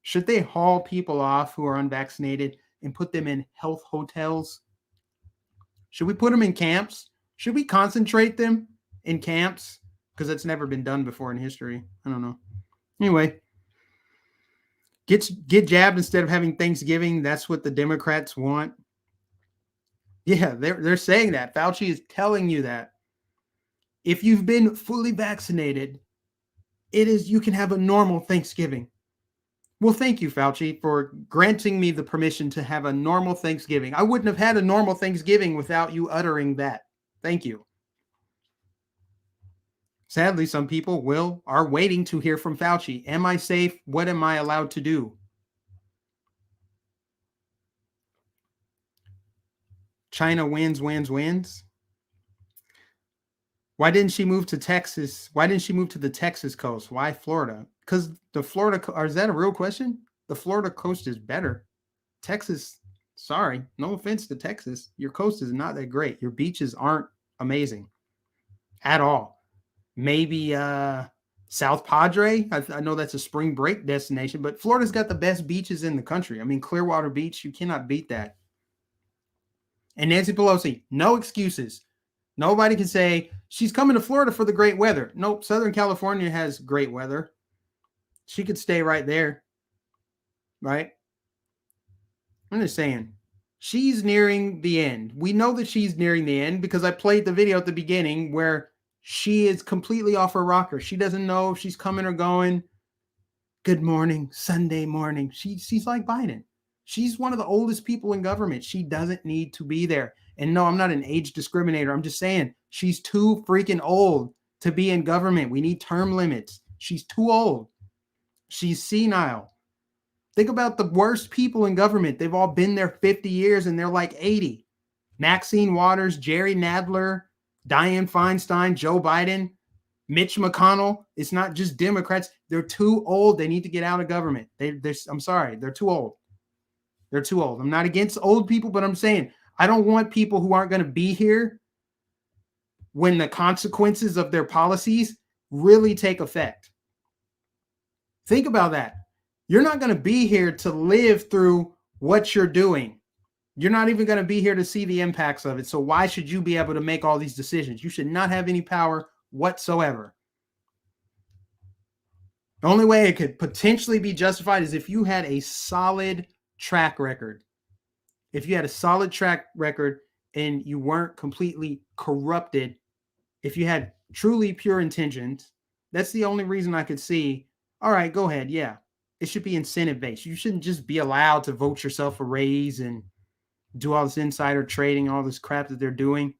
Should they haul people off who are unvaccinated and put them in health hotels? Should we put them in camps? Should we concentrate them in camps? Because that's never been done before in history. I don't know. Anyway, get jabbed instead of having Thanksgiving. That's what the Democrats want. Yeah, they're saying that. Fauci is telling you that. If you've been fully vaccinated, you can have a normal Thanksgiving. Well, thank you, Fauci, for granting me the permission to have a normal Thanksgiving. I wouldn't have had a normal Thanksgiving without you uttering that. Thank you. Sadly, some people are waiting to hear from Fauci. Am I safe? What am I allowed to do? China wins. Why didn't she move to Texas? Why didn't she move to the Texas coast? Why Florida? Because the Florida, or is that a real question? The Florida coast is better. Texas, sorry, no offense to Texas. Your coast is not that great. Your beaches aren't amazing at all. Maybe South Padre. I know that's a spring break destination, but Florida's got the best beaches in the country. I mean, Clearwater Beach, you cannot beat that. And Nancy Pelosi, no excuses. Nobody can say she's coming to Florida for the great weather. Nope, Southern California has great weather. She could stay right there, right? I'm just saying, she's nearing the end. We know that she's nearing the end because I played the video at the beginning where she is completely off her rocker. She doesn't know if she's coming or going. Good morning, Sunday morning. She's like Biden. She's one of the oldest people in government. She doesn't need to be there. And no, I'm not an age discriminator. I'm just saying she's too freaking old to be in government. We need term limits. She's too old. She's senile. Think about the worst people in government. They've all been there 50 years and they're like 80. Maxine Waters, Jerry Nadler, Dianne Feinstein, Joe Biden, Mitch McConnell. It's not just Democrats. They're too old. They need to get out of government. I'm sorry. They're too old. They're too old. I'm not against old people, but I'm saying I don't want people who aren't going to be here when the consequences of their policies really take effect. Think about that. You're not going to be here to live through what you're doing. You're not even going to be here to see the impacts of it. So why should you be able to make all these decisions? You should not have any power whatsoever. The only way it could potentially be justified is if you had a solid track record. If you had a solid track record and you weren't completely corrupted, if you had truly pure intentions, that's the only reason I could see, all right, go ahead. Yeah, it should be incentive-based. You shouldn't just be allowed to vote yourself a raise and do all this insider trading, all this crap that they're doing.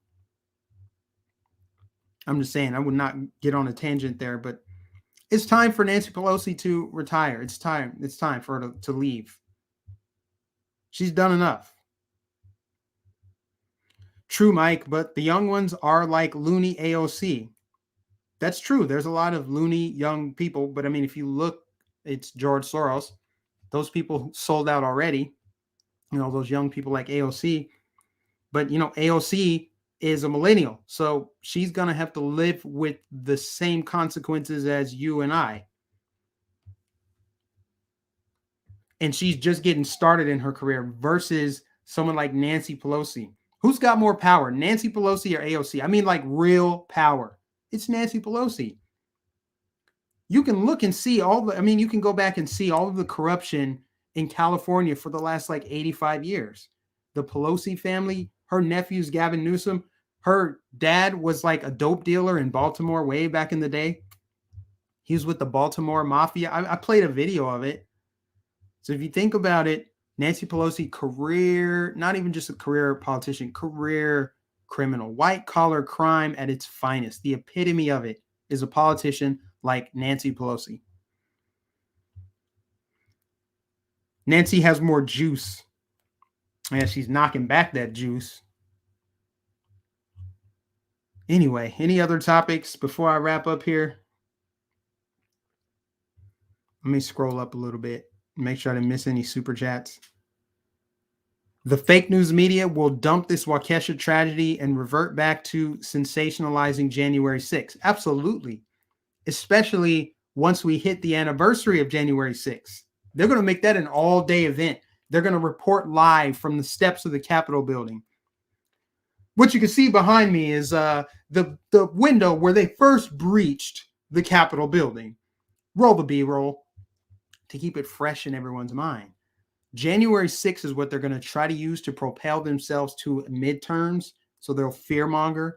I'm just saying, I would not get on a tangent there, but it's time for Nancy Pelosi to retire. It's time for her to leave. She's done enough. True, Mike, but the young ones are like loony AOC. That's true. There's a lot of loony young people, but I mean, if you look, it's George Soros. Those people sold out already. You know, those young people like AOC. But, you know, AOC is a millennial. So she's going to have to live with the same consequences as you and I. and she's just getting started in her career versus someone like Nancy Pelosi. Who's got more power, Nancy Pelosi or AOC? I mean, like real power. It's Nancy Pelosi. You can look and see you can go back and see all of the corruption in California for the last like 85 years. The Pelosi family, her nephew's Gavin Newsom, her dad was like a dope dealer in Baltimore way back in the day. He was with the Baltimore Mafia. I played a video of it. So if you think about it, Nancy Pelosi, career, not even just a career politician, career criminal, white collar crime at its finest. The epitome of it is a politician like Nancy Pelosi. Nancy has more juice. Yeah, she's knocking back that juice. Anyway, any other topics before I wrap up here? Let me scroll up a little bit. Make sure I didn't miss any super chats. The fake news media will dump this Waukesha tragedy and revert back to sensationalizing January 6th. Absolutely. Especially once we hit the anniversary of January 6th. They're going to make that an all-day event. They're going to report live from the steps of the Capitol building. What you can see behind me is the window where they first breached the Capitol building. Roll the B-roll to keep it fresh in everyone's mind. January 6th is what they're going to try to use to propel themselves to midterms, so they'll fearmonger.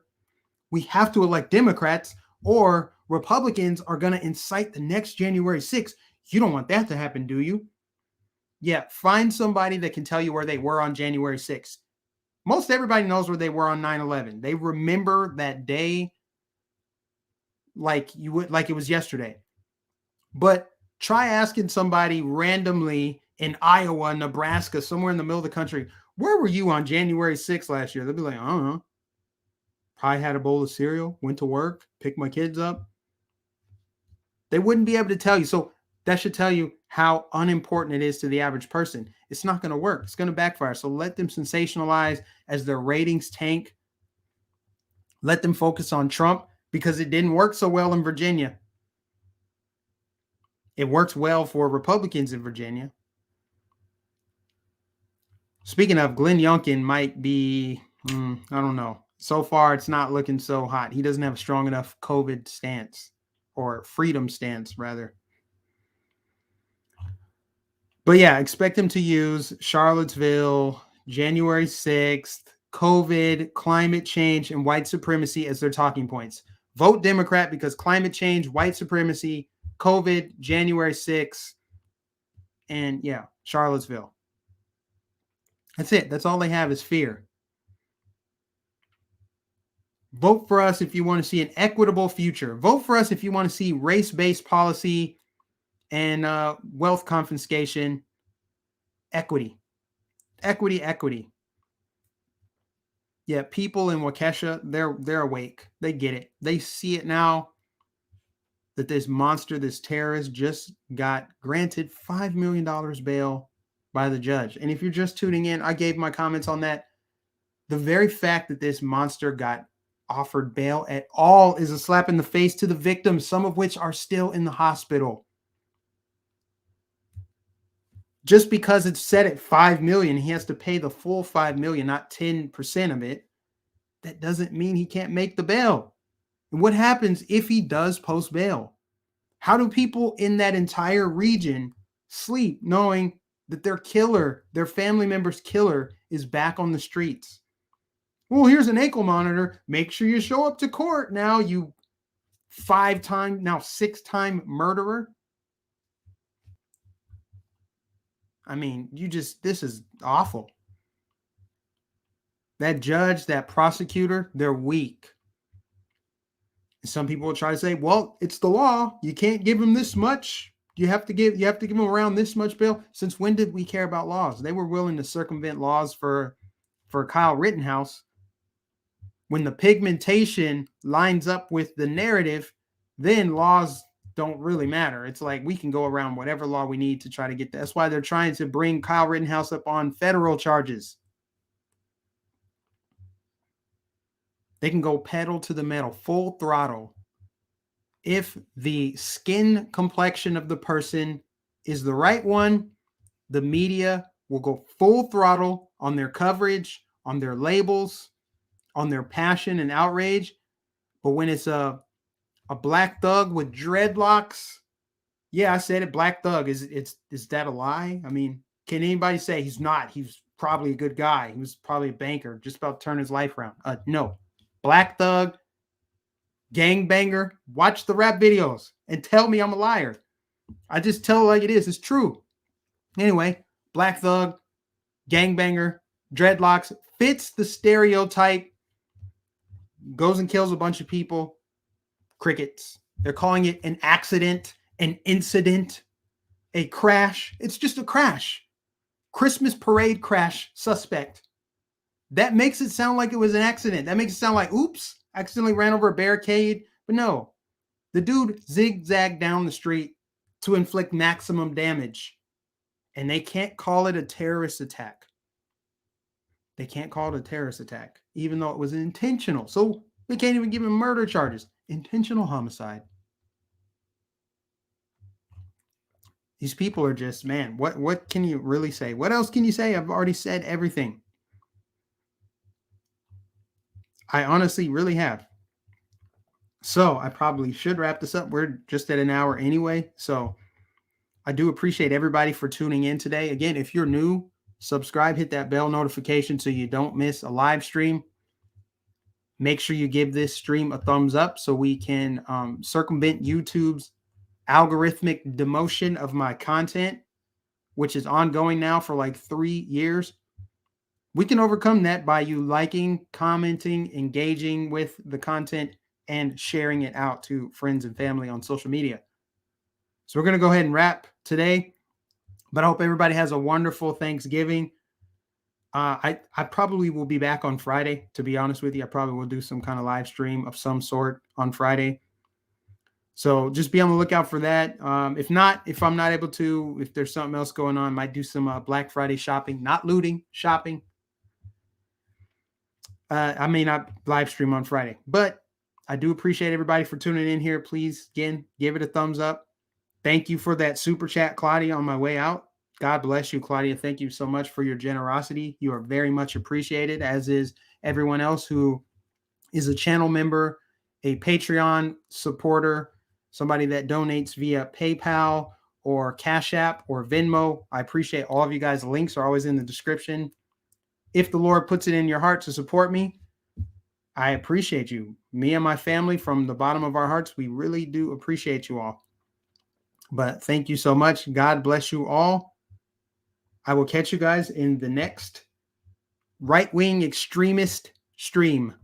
We have to elect Democrats, or Republicans are going to incite the next January 6th. You don't want that to happen, do you? Yeah, find somebody that can tell you where they were on January 6th. Most everybody knows where they were on 9/11. They remember that day like it was yesterday. But try asking somebody randomly in Iowa, Nebraska, somewhere in the middle of the country, where were you on January 6th last year? They'll be like, I don't know. Probably had a bowl of cereal, went to work, picked my kids up. They wouldn't be able to tell you. So that should tell you how unimportant it is to the average person. It's not going to work. It's going to backfire. So let them sensationalize as their ratings tank. Let them focus on Trump because it didn't work so well in Virginia. It works well for Republicans in Virginia. Speaking of, Glenn Youngkin might be, I don't know. So far, it's not looking so hot. He doesn't have a strong enough COVID stance, or freedom stance, rather. But yeah, expect him to use Charlottesville, January 6th, COVID, climate change, and white supremacy as their talking points. Vote Democrat because climate change, white supremacy, COVID, January 6th, and yeah, Charlottesville. That's it. That's all they have is fear. Vote for us if you want to see an equitable future. Vote for us if you want to see race-based policy and wealth confiscation. Equity. Equity. Yeah, people in Waukesha, they're awake. They get it. They see it now that this monster, this terrorist, just got granted $5 million bail by the judge. And if you're just tuning in, I gave my comments on that. The very fact that this monster got offered bail at all is a slap in the face to the victims, some of which are still in the hospital. Just because it's set at $5 million, he has to pay the full $5 million, not 10% of it. That doesn't mean he can't make the bail. And what happens if he does post bail? How do people in that entire region sleep knowing that their killer, their family member's killer, is back on the streets? Well, here's an ankle monitor. Make sure you show up to court now, you 6-time murderer. I mean, this is awful. That judge, that prosecutor, they're weak. Some people will try to say, well, it's the law. You can't give them this much. You have to give them around this much bail. Since when did we care about laws? They were willing to circumvent laws for Kyle Rittenhouse. When the pigmentation lines up with the narrative, then laws don't really matter. It's like we can go around whatever law we need to try to get that. That's why they're trying to bring Kyle Rittenhouse up on federal charges. They can go pedal to the metal, full throttle. If the skin complexion of the person is the right one, the media will go full throttle on their coverage, on their labels, on their passion and outrage. But when it's a black thug with dreadlocks, yeah, I said it, black thug, is that a lie? I mean, can anybody say he's not? He's probably a good guy. He was probably a banker, just about to turn his life around. No. Black thug, gangbanger. Watch the rap videos and tell me I'm a liar. I just tell it like it is. It's true. Anyway, black thug, gangbanger, dreadlocks, fits the stereotype, goes and kills a bunch of people. Crickets. They're calling it an accident, an incident, a crash. It's just a crash. Christmas parade crash suspect. That makes it sound like it was an accident. That makes it sound like, oops, accidentally ran over a barricade. But no, the dude zigzagged down the street to inflict maximum damage. And they can't call it a terrorist attack. They can't call it a terrorist attack, even though it was intentional. So they can't even give him murder charges. Intentional homicide. These people are just, man, what can you really say? What else can you say? I've already said everything. I honestly really have. So I probably should wrap this up. We're just at an hour anyway. So I do appreciate everybody for tuning in today. Again, if you're new, subscribe, hit that bell notification so you don't miss a live stream. Make sure you give this stream a thumbs up so we can circumvent YouTube's algorithmic demotion of my content, which is ongoing now for like 3 years. We can overcome that by you liking, commenting, engaging with the content, and sharing it out to friends and family on social media. So we're going to go ahead and wrap today, but I hope everybody has a wonderful Thanksgiving. I probably will be back on Friday, to be honest with you. I probably will do some kind of live stream of some sort on Friday. So just be on the lookout for that. If I'm not able to, if there's something else going on, I might do some Black Friday shopping, not looting, shopping. I may not live stream on Friday, but I do appreciate everybody for tuning in here. Please, again, give it a thumbs up. Thank you for that super chat, Claudia, on my way out. God bless you, Claudia. Thank you so much for your generosity. You are very much appreciated, as is everyone else who is a channel member, a Patreon supporter, somebody that donates via PayPal or Cash App or Venmo. I appreciate all of you guys. The links are always in the description. If the Lord puts it in your heart to support me, I appreciate you. Me and my family, from the bottom of our hearts, we really do appreciate you all. But thank you so much. God bless you all. I will catch you guys in the next right-wing extremist stream.